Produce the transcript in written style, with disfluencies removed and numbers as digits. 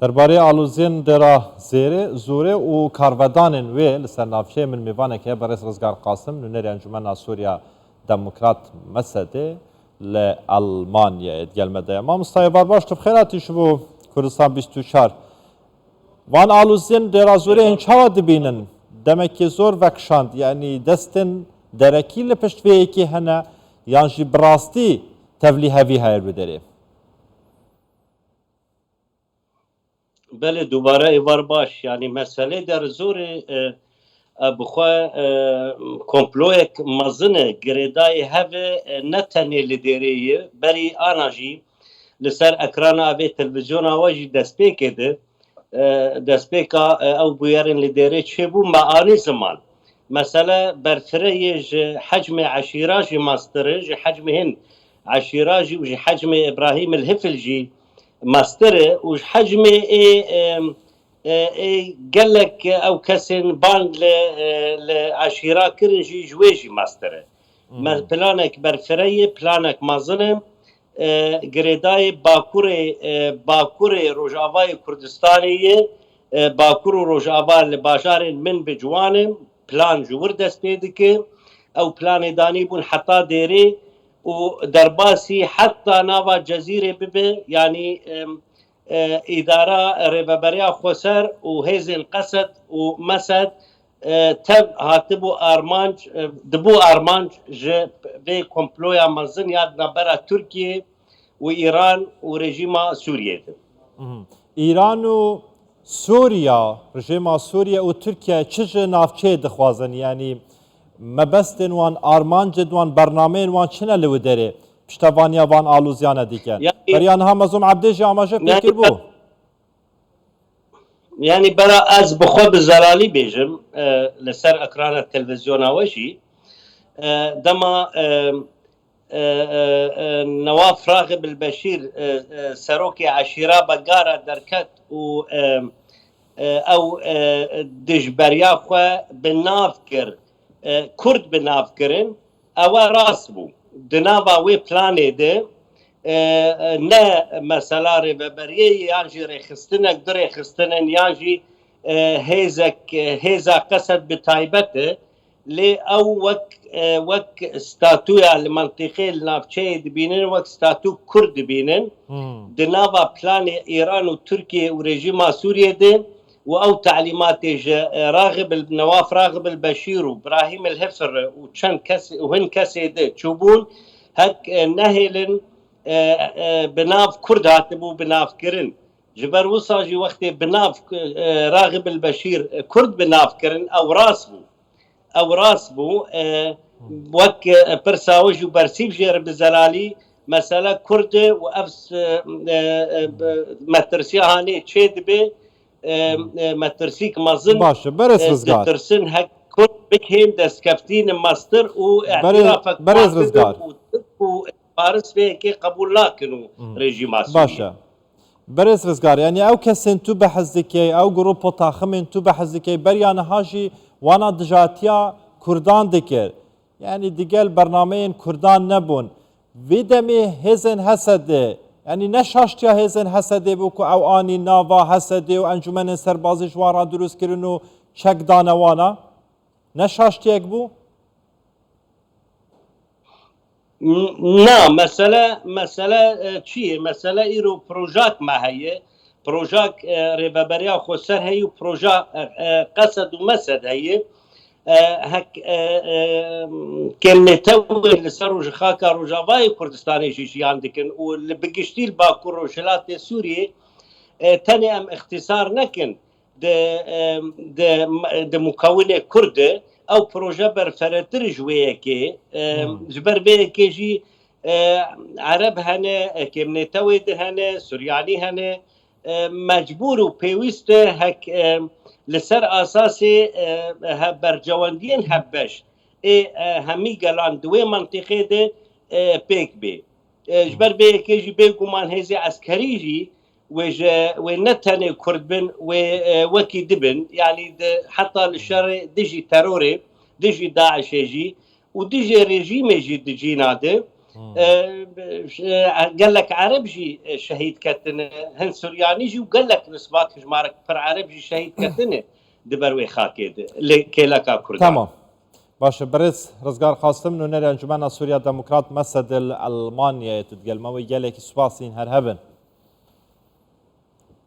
درباره آلوزین درا زوره و کارودانین وی لسر نافچه من میوانه که برس رزگار قاسم نونر انجمن سوریا دموکرات مسده لألمانیا اتگلمده. ما مستای بارباش تبخیراتی شبو کردستان 24 وان آلوزین درا زوره هنچاوا دبینن دمکی زور وکشاند یعنی دستن درکی لپشت وی که هنه یانجی براستی تفلی هوی هایر بداره. بله دوباره ایوار باش یعنی مسئله در زور بخوا کمپلویک مزنه گریدای هفه نتنه لدریه بری آناجی لسر اکران آبی تلویزیون آواجی دستپیکه ده دستپیکا او بویرن لدریه چه بو معانی زمان مثلا برفره حجم عشیراجی ماستره حجم هن عشيراجي وجي حجم ابراهيم الهفلجي ماستره وج حجم قال لك او كسن باند لعشيرا كرنجي جويجي ماستره بلانك برفريه بلانك مازنم گریدای باکوری روجاوای کردستانیه باکور روجاوا لباجار من بجوانم پلان جور دست پیدکه او پلان دانی بون حتا دیری و درباسی حتی ناوا جزیره ببه یعنی اداره ربابریا خسر و هیزن قصد و مسد تب هاتبو ارمانج دبو ارمانج به کمپلویا مزن یاد نبرا ترکیه و ایران و رژیم سوریه ده. ایران و سوریا رژیم سوریا و ترکیه چه نافچه دخوازن یعنی مبستن وان آرمانج وان برنامه وان چنه لو داره پشتوانیا وان آلوزیانه دیگه بریان هم ازم عبده جامعه پیکر بو يعني برا از بخو بزرالي بيجم لسر اكران التلفزيون اوشي دما نواف راغب البشير سروكي عشيرة بقارة دركت و او دجبريا خو بنافكر كرد بنافكرن او راسبو دنافا وي بلاني ده نه مثلا ربابریه یانجی رخستنک در رخستنن یانجی هیزا قصد بتایبته لی او وک ستاتویا المنطقه النافچه دبینن وک ستاتو کرد دبینن دناوا پلان ایران و ترکیه و رژیم سوریه ده و او تعلیمات راغب نواف راغب البشیر و ابراهیم الهفر و چند کسی و هن کسی ده چوبون هک نهلن بناف كرد هاتبو بناف كرن جبر وصاجي وقت بناف راغب البشير كرد بناف كرن او راسبو وك برساوج وبرسيف جير بزلالي مثلا كرد وافس مترسي هاني تشيد بي مترسيك مازن باشه برس رزگار ترسن هك كرد بكهم دسكفتين ماستر و اعترافك برس رزگار فارس به که قبول نکنو رژیم باشه برز رزگار یعنی او کسین تو به حزدکی او گروپ تاخمین تو به حزدکی بریان هاجی وانا دجاتیا کردان دکر یعنی دیگل برنامه کردان نبون ویدمی هزن حسده یعنی نشاشتیا هزن حسده بو که او آنی ناوا حسده و انجمن سربازی جوارا درست کرن و چک دانوانا نشاشتیک بو نه مسئله چیه مسئله ایرو پروژاک ما هیه پروژاک ربابریا خسر هی و پروژا قصد و مسد هیه هک کلمتوی لسر روش خاکا روجاوای کردستانی شیشیان دکن و بگشتیل باکور روشلات سوریه تنی ام اختصار نکن ده مکون کرده او پروژه برفرتر جویه که جبر به که جی عرب هنه کمنتوی ده هنه سوریانی هنه مجبور و پیوست هک لسر اساس برجواندین هبش همی گلان دوی منطقه ده پیک بی جبر به که جی بگمان هزی عسکری جی و نتنه كردبن وكي دبن يعني حتى الشر دجي تروري دجي داعش يجي ودجي ريجيم يجي دجينا ده قال لك عرب جي شهيد كتن هن سورياني جي وقال لك نسبات جمارك بر عرب جي شهيد كتن دبروي خاكيد كيلكا كردان تمام باشه برز رزگار خواستم نونر انجمن سوریا دموکرات مسد المانیا تدگل ما و گلک سپاسین هر هبن